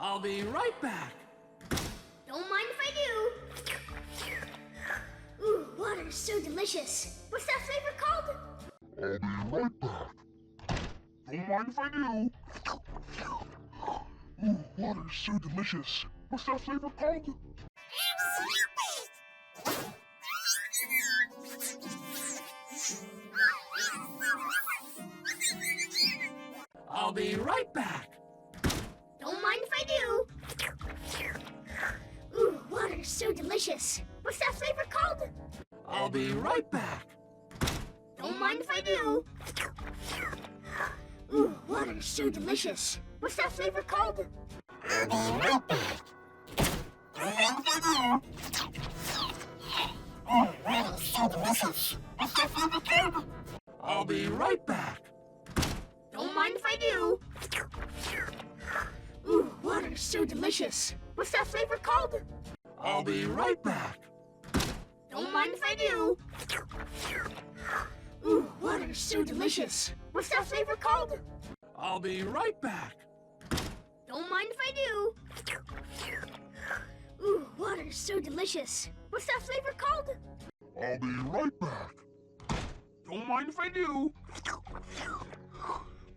I'll be right back. Don't mind if I do. Ooh, water's so delicious. What's that flavor called? I'll be right back. Don't mind if I do. Ooh, water's so delicious. What's that flavor called? I'll be right back. Don't mind if I do. Ooh, water's so delicious. What's that flavor called? I'll be right back. Don't mind if I do. Ooh, water's so delicious. What's that flavor called? I'll be right back. Don't mind if I do. Ooh, water's so delicious. What's that flavor called? I'll be right back. Don't mind if I do. Ooh, water's so delicious. What's that flavor called? I'll be right back. Don't mind if I do. Ooh, water's so delicious. What's that flavor called? I'll be right back. Don't mind if I do. Ooh, water's so delicious. What's that flavor called? I'll be right back. Don't mind if I do.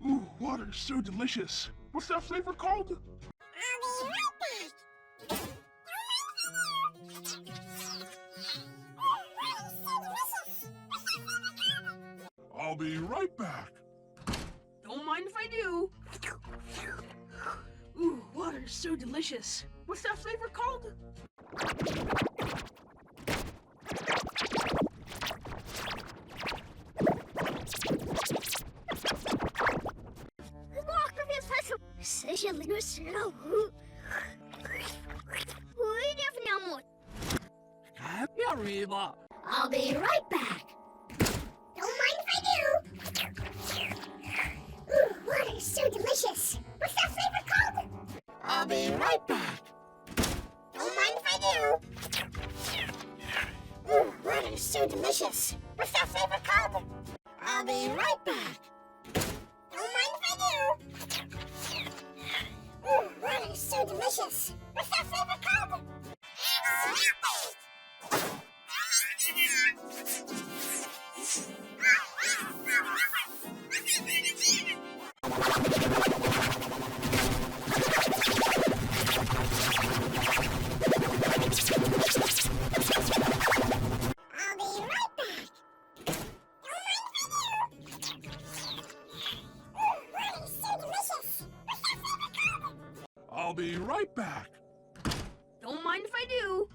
Ooh, water's so delicious. What's that flavor called? I'll be right back. Don't mind if I do. Ooh, water's so delicious. What's that flavor called? Happy arriba. I'll be right back. Don't mind if I do. Ooh, water's so delicious. What's that flavor called? I'll be right back. Don't mind if I do. Ooh, water's so delicious. What's that flavor called? I'll be right back. Don't mind if I do. Ooh, water's so delicious. What's that flavor called? I'll be right back. Don't mind if I do.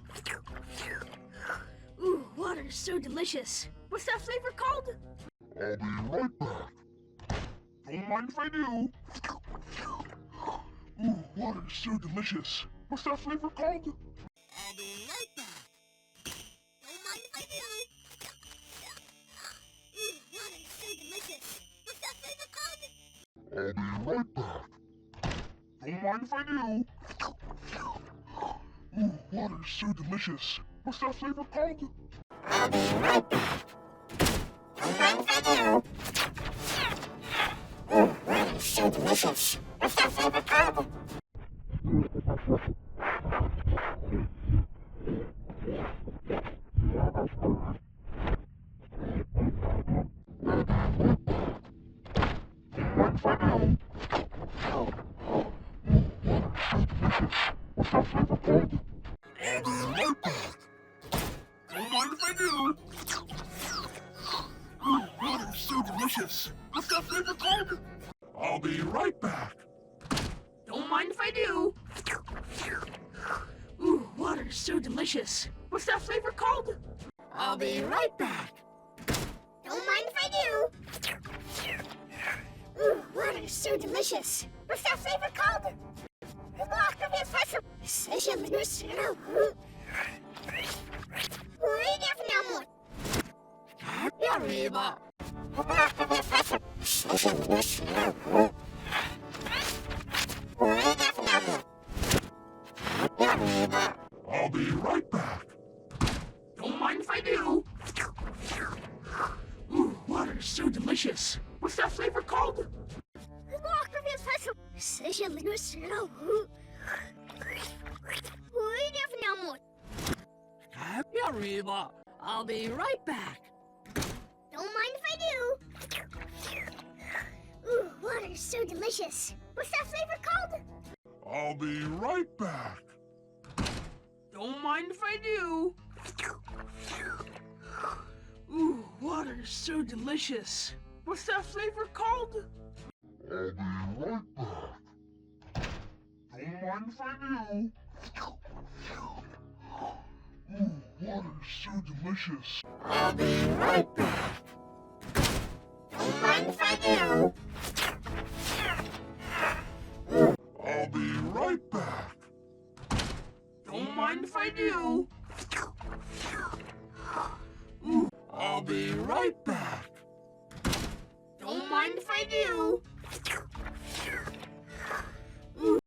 Ooh, water's so delicious. What's that flavor called? I'll be right back. Don't mind if I do. Ooh, water's so delicious. What's that flavor called? I'll be right back. Don't mind if I do. Ooh, water's so delicious. What's that flavor called? I'll be right back. Don't mind if I do. Ooh, water's so delicious. What's that flavor called? I'll be right back. Don't mind if I do. Ooh, water's so delicious. What's that flavor called? I'll be right back. Don't mind if I do. Ooh, water's so delicious. What's that flavor called? I'll be right back. Don't mind if I do. Ooh, water's so delicious. What's that flavor called? I'll be right back. Don't mind if I do. Ooh, water's so delicious. What's that flavor called? Happy arriba. I'll be right back. Don't mind if I do. Ooh, water's so delicious. What's that flavor called? Arriba. I'll be right back. Don't mind if I do. Ooh, water's so delicious. What's that flavor called? I'll be right back. Don't mind if I do. Ooh, water's so delicious. What's that flavor called? I'll be right back. Don't mind if I do. Ooh, water's so delicious. I'll be right back. Don't mind if I do. I'll be right back. Don't mind if I do. I'll be right back. Don't mind if I do.